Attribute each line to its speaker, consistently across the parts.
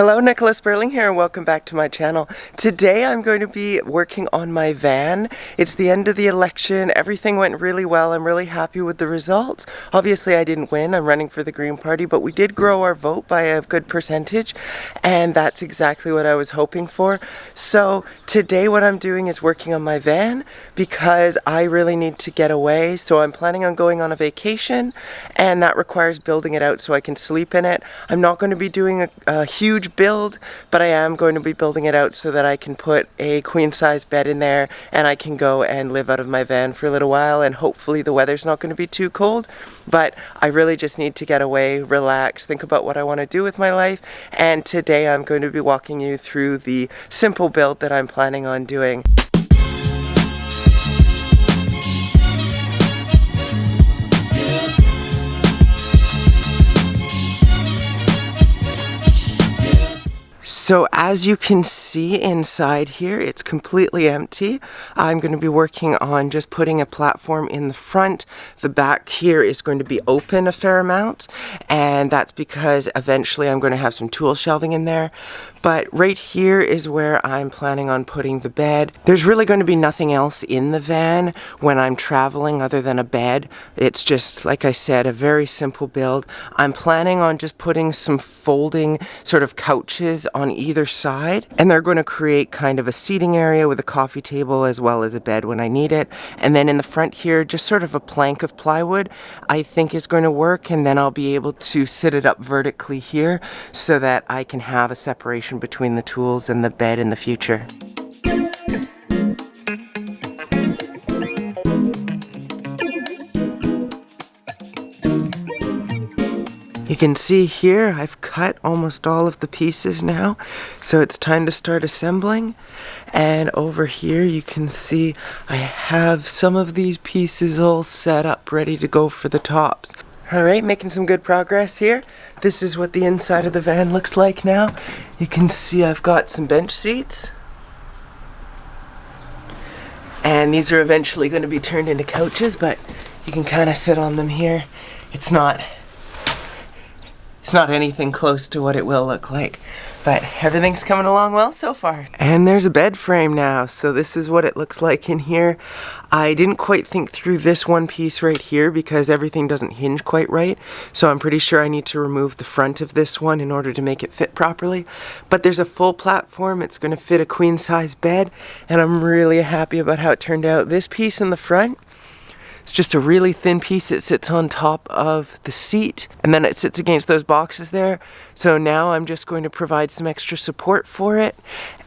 Speaker 1: Hello, Nicholas Burling here and welcome back to my channel. Today I'm going to be working on my van. It's the end of the election. Everything went really well. I'm really happy with the results. Obviously I didn't win. I'm running for the Green Party, but we did grow our vote by a good percentage and that's exactly what I was hoping for. So today what I'm doing is working on my van because I really need to get away. So I'm planning on going on a vacation and that requires building it out so I can sleep in it. I'm not going to be doing a huge build, but I am going to be building it out so that I can put a queen size bed in there and I can go and live out of my van for a little while, and hopefully the weather's not going to be too cold. But I really just need to get away, relax, think about what I want to do with my life, and today I'm going to be walking you through the simple build that I'm planning on doing. So as you can see inside here, it's completely empty. I'm going to be working on just putting a platform in the front. The back here is going to be open a fair amount, and that's because eventually I'm going to have some tool shelving in there. But right here is where I'm planning on putting the bed. There's really going to be nothing else in the van when I'm traveling other than a bed. It's just, like I said, a very simple build. I'm planning on just putting some folding sort of couches on either side, and they're going to create kind of a seating area with a coffee table as well as a bed when I need it. And then in the front here, just sort of a plank of plywood I think is going to work, and then I'll be able to sit it up vertically here so that I can have a separation between the tools and the bed in the future. You can see here I've cut almost all of the pieces now, so it's time to start assembling. And over here you can see I have some of these pieces all set up ready to go for the tops. Alright, making some good progress here. This is what the inside of the van looks like now. You can see I've got some bench seats. And these are eventually going to be turned into couches, but you can kind of sit on them here. It's not anything close to what it will look like, but everything's coming along well so far. And there's a bed frame now, so this is what it looks like in here. I didn't quite think through this one piece right here because everything doesn't hinge quite right, so I'm pretty sure I need to remove the front of this one in order to make it fit properly. But there's a full platform. It's going to fit a queen size bed, and I'm really happy about how it turned out. This piece in the front, it's just a really thin piece that sits on top of the seat, and then it sits against those boxes there. So now I'm just going to provide some extra support for it,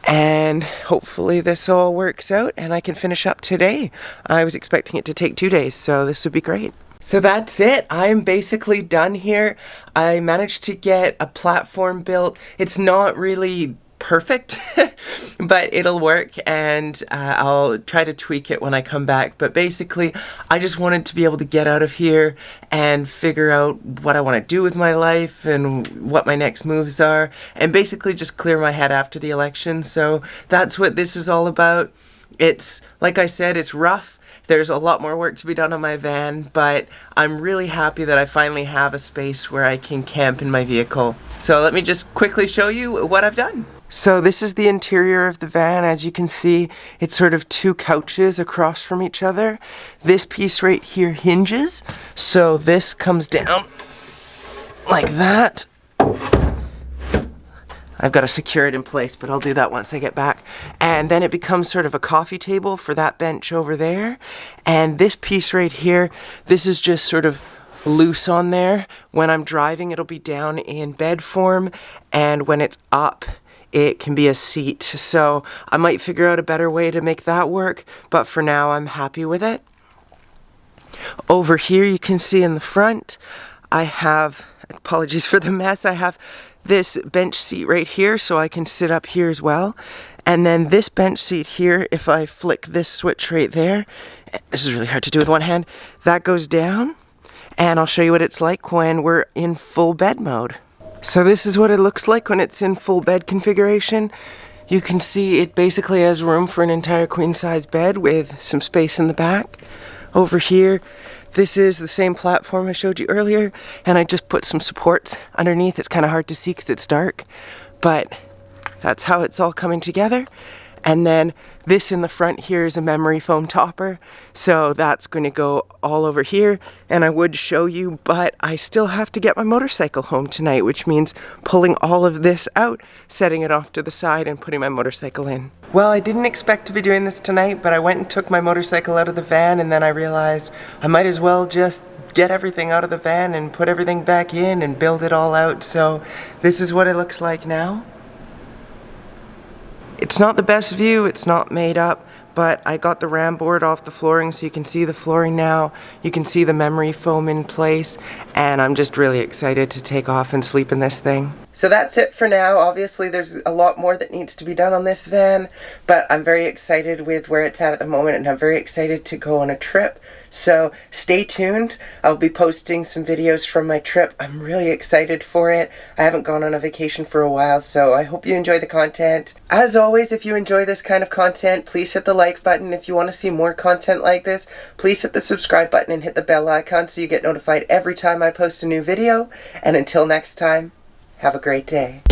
Speaker 1: and hopefully this all works out and I can finish up today. I was expecting it to take 2 days, so this would be great. So that's it. I'm basically done here. I managed to get a platform built. It's not really perfect, but it'll work, and I'll try to tweak it when I come back. But basically, I just wanted to be able to get out of here and figure out what I want to do with my life and what my next moves are, and basically just clear my head after the election. So that's what this is all about. It's, like I said, it's rough. There's a lot more work to be done on my van, but I'm really happy that I finally have a space where I can camp in my vehicle. So let me just quickly show you what I've done. So this is the interior of the van. As you can see, it's sort of two couches across from each other. This piece right here hinges, so this comes down like that. I've got to secure it in place, but I'll do that once I get back. And then it becomes sort of a coffee table for that bench over there. And this piece right here, this is just sort of loose on there. When I'm driving, it'll be down in bed form, and when it's up, it can be a seat. So I might figure out a better way to make that work, but for now I'm happy with it. Over here you can see in the front, I have, apologies for the mess, I have this bench seat right here so I can sit up here as well. And then this bench seat here, if I flick this switch right there, this is really hard to do with one hand, that goes down, and I'll show you what it's like when we're in full bed mode. So this is what it looks like when it's in full bed configuration. You can see it basically has room for an entire queen size bed with some space in the back. Over here, this is the same platform I showed you earlier, and I just put some supports underneath. It's kind of hard to see because it's dark, but that's how it's all coming together. And then this in the front here is a memory foam topper, so that's going to go all over here, and I would show you, but I still have to get my motorcycle home tonight, which means pulling all of this out, setting it off to the side, and putting my motorcycle in. Well, I didn't expect to be doing this tonight, but I went and took my motorcycle out of the van, and then I realized I might as well just get everything out of the van and put everything back in and build it all out. So this is what it looks like now. It's not the best view, it's not made up, but I got the ram board off the flooring so you can see the flooring now. You can see the memory foam in place, and I'm just really excited to take off and sleep in this thing. So that's it for now. Obviously there's a lot more that needs to be done on this van, but I'm very excited with where it's at the moment, and I'm very excited to go on a trip. So stay tuned. I'll be posting some videos from my trip. I'm really excited for it. I haven't gone on a vacation for a while, so I hope you enjoy the content. As always, if you enjoy this kind of content, please hit the like button. If you want to see more content like this, please hit the subscribe button and hit the bell icon so you get notified every time I post a new video. And until next time, have a great day.